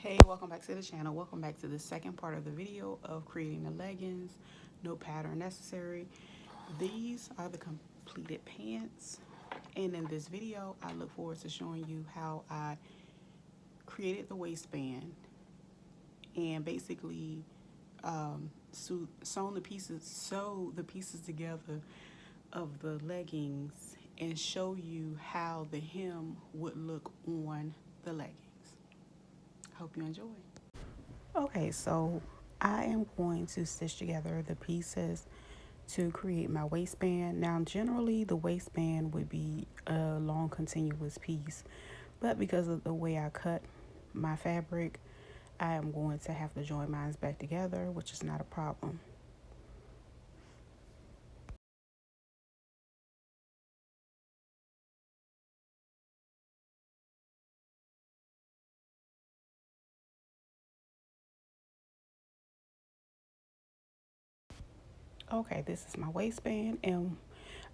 Hey, welcome back to the channel. Welcome back to the second part of the video of creating the leggings. No pattern necessary. These are the completed pants. And in this video, I look forward to showing you how I created the waistband and basically sew the pieces together of the leggings and show you how the hem would look on the leggings. Hope you enjoy. Okay, so I am going to stitch together the pieces to create my waistband. Now, generally, the waistband would be a long continuous piece, but because of the way I cut my fabric, I am going to have to join mine back together, which is not a problem. Okay, this is my waistband, and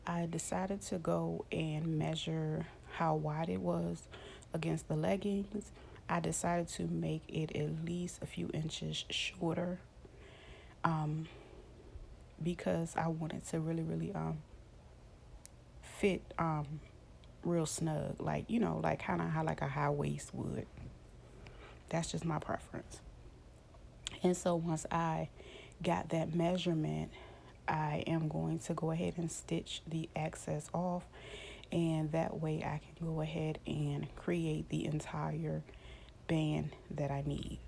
I decided to go and measure how wide it was against the leggings. I decided to make it at least a few inches shorter because I wanted to really fit real snug, like like kind of how like a high waist would. That's just my preference. And so once I got that measurement, I am going to go ahead and stitch the excess off, and that way I can go ahead and create the entire band that I need.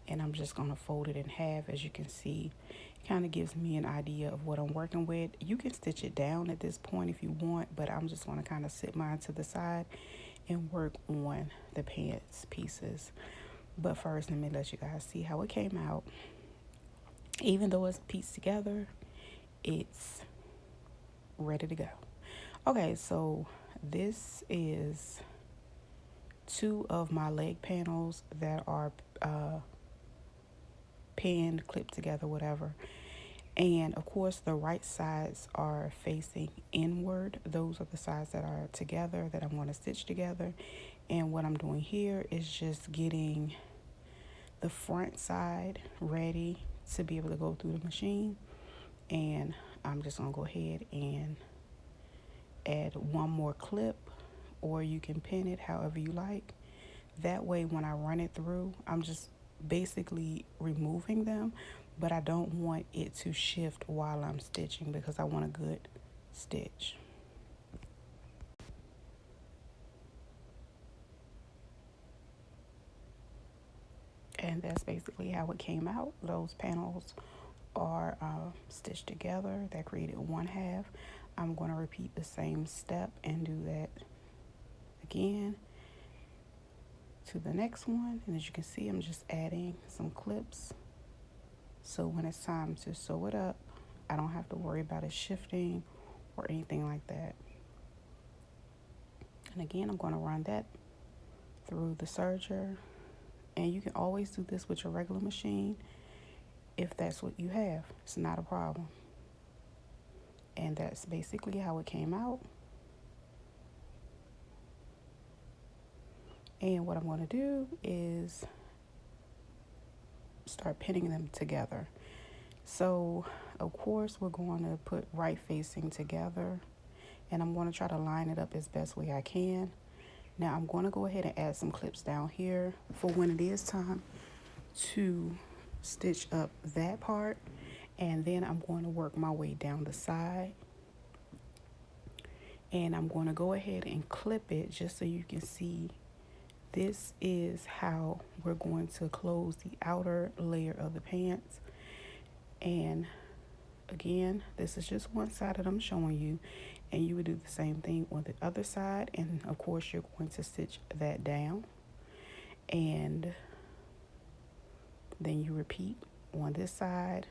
And I'm just going to fold it in half. As you can see, it kind of gives me an idea of what I'm working with. You can stitch it down at this point if you want, but I'm just going to kind of sit mine to the side and work on the pants pieces. But first, let me let you guys see how it came out. Even though it's pieced together, it's ready to go. Okay, so this is two of my leg panels that are pinned, clipped together, whatever. And of course, the right sides are facing inward. Those are the sides that are together that I'm going to stitch together. And what I'm doing here is just getting the front side ready to be able to go through the machine. And I'm just going to go ahead and add one more clip, or you can pin it however you like. That way, when I run it through, I'm just basically removing them, but I don't want it to shift while I'm stitching because I want a good stitch. And that's basically how it came out. Those panels are stitched together. That created one half. I'm going to repeat the same step and do that again to the next one. And as you can see, I'm just adding some clips, so when it's time to sew it up, I don't have to worry about it shifting or anything like that. And again, I'm going to run that through the serger. And you can always do this with your regular machine if that's what you have. It's not a problem. And that's basically how it came out. And what I'm going to do is start pinning them together. So, of course, we're going to put right facing together. And I'm going to try to line it up as best way I can. Now I'm going to go ahead and add some clips down here for when it is time to stitch up that part. And then I'm going to work my way down the side. And I'm going to go ahead and clip it just so you can see. This is how we're going to close the outer layer of the pants. And again, this is just one side that I'm showing you, and you would do the same thing on the other side. And of course, you're going to stitch that down, and then you repeat on this side.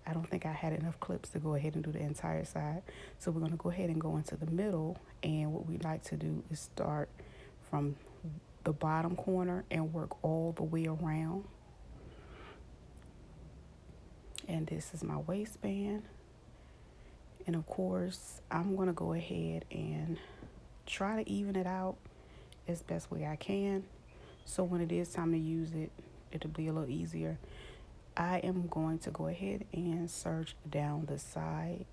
I don't think I had enough clips to go ahead and do the entire side, so we're going to go ahead and go into the middle. And what we like to do is start from the bottom corner and work all the way around. And this is my waistband. And of course, I'm going to go ahead and try to even it out as best way I can. So when it is time to use it, it'll be a little easier. I am going to go ahead and serge down the side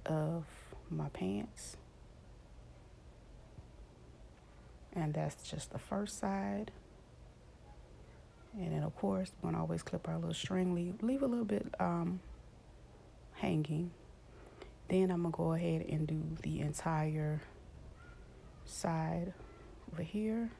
of my pants. And that's just the first side. And then of course, we're gonna always clip our little string, leave a little bit hanging. Then I'm gonna go ahead and do the entire side over here.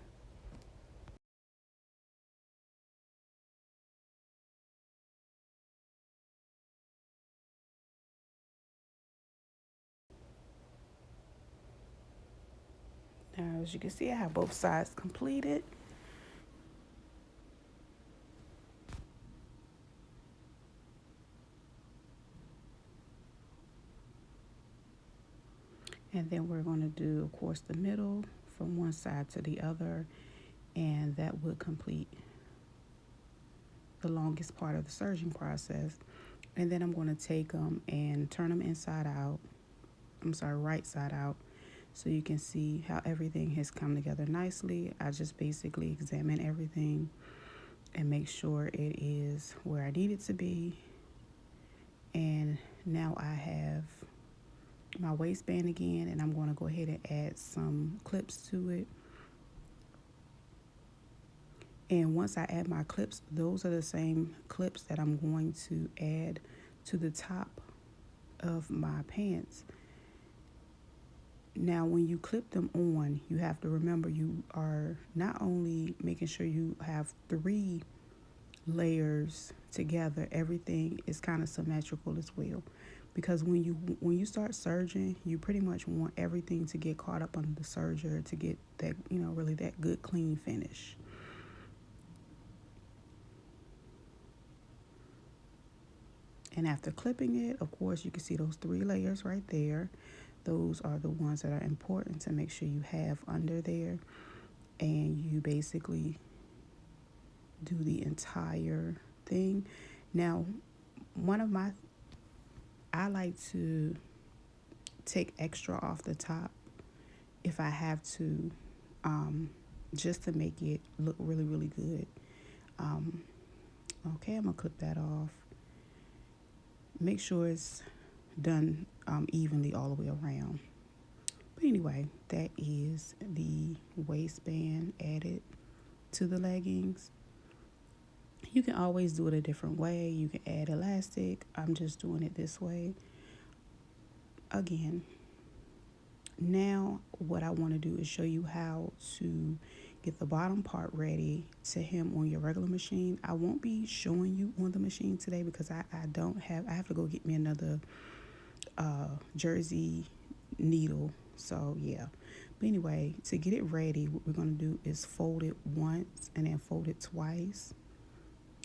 Now, as you can see, I have both sides completed. And then we're going to do, of course, the middle from one side to the other. And that would complete the longest part of the serging process. And then I'm going to take them and turn them inside out. I'm sorry, right side out. So you can see how everything has come together nicely. I just basically examine everything and make sure it is where I need it to be. And now I have my waistband again, and I'm going to go ahead and add some clips to it. And once I add my clips, those are the same clips that I'm going to add to the top of my pants. Now, when you clip them on, you have to remember you are not only making sure you have 3 layers together, everything is kind of symmetrical as well. Because when you start serging, you pretty much want everything to get caught up under the serger to get that, really that good clean finish. And after clipping it, of course, you can see those 3 layers right there. Those are the ones that are important to make sure you have under there. And you basically do the entire thing. Now, I like to take extra off the top if I have to, just to make it look really, really good. Okay, I'm gonna clip that off. Make sure it's done evenly all the way around. But anyway, that is the waistband added to the leggings. You can always do it a different way. You can add elastic. I'm just doing it this way. Again, now what I want to do is show you how to get the bottom part ready to hem on your regular machine. I won't be showing you on the machine today because I have to go get me another jersey needle. So yeah. But anyway, to get it ready, what we're going to do is fold it once and then fold it twice.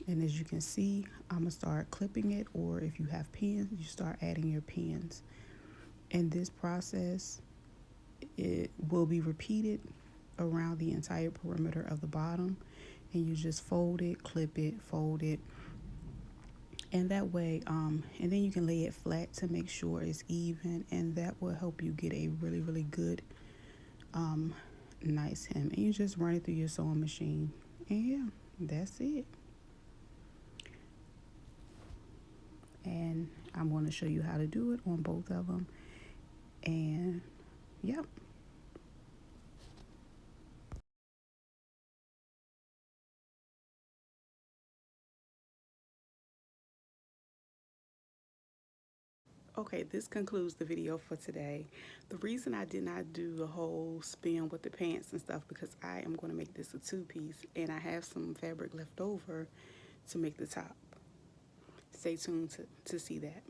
And as you can see, I'm going to start clipping it, or if you have pins, you start adding your pins. And this process, it will be repeated around the entire perimeter of the bottom. And you just fold it, clip it, fold it. And that way, and then you can lay it flat to make sure it's even. And that will help you get a really, really good, nice hem. And you just run it through your sewing machine. And yeah, that's it. And I'm going to show you how to do it on both of them. And yeah. Okay, this concludes the video for today. The reason I did not do the whole spin with the pants and stuff because I am going to make this a 2-piece and I have some fabric left over to make the top. Stay tuned to see that.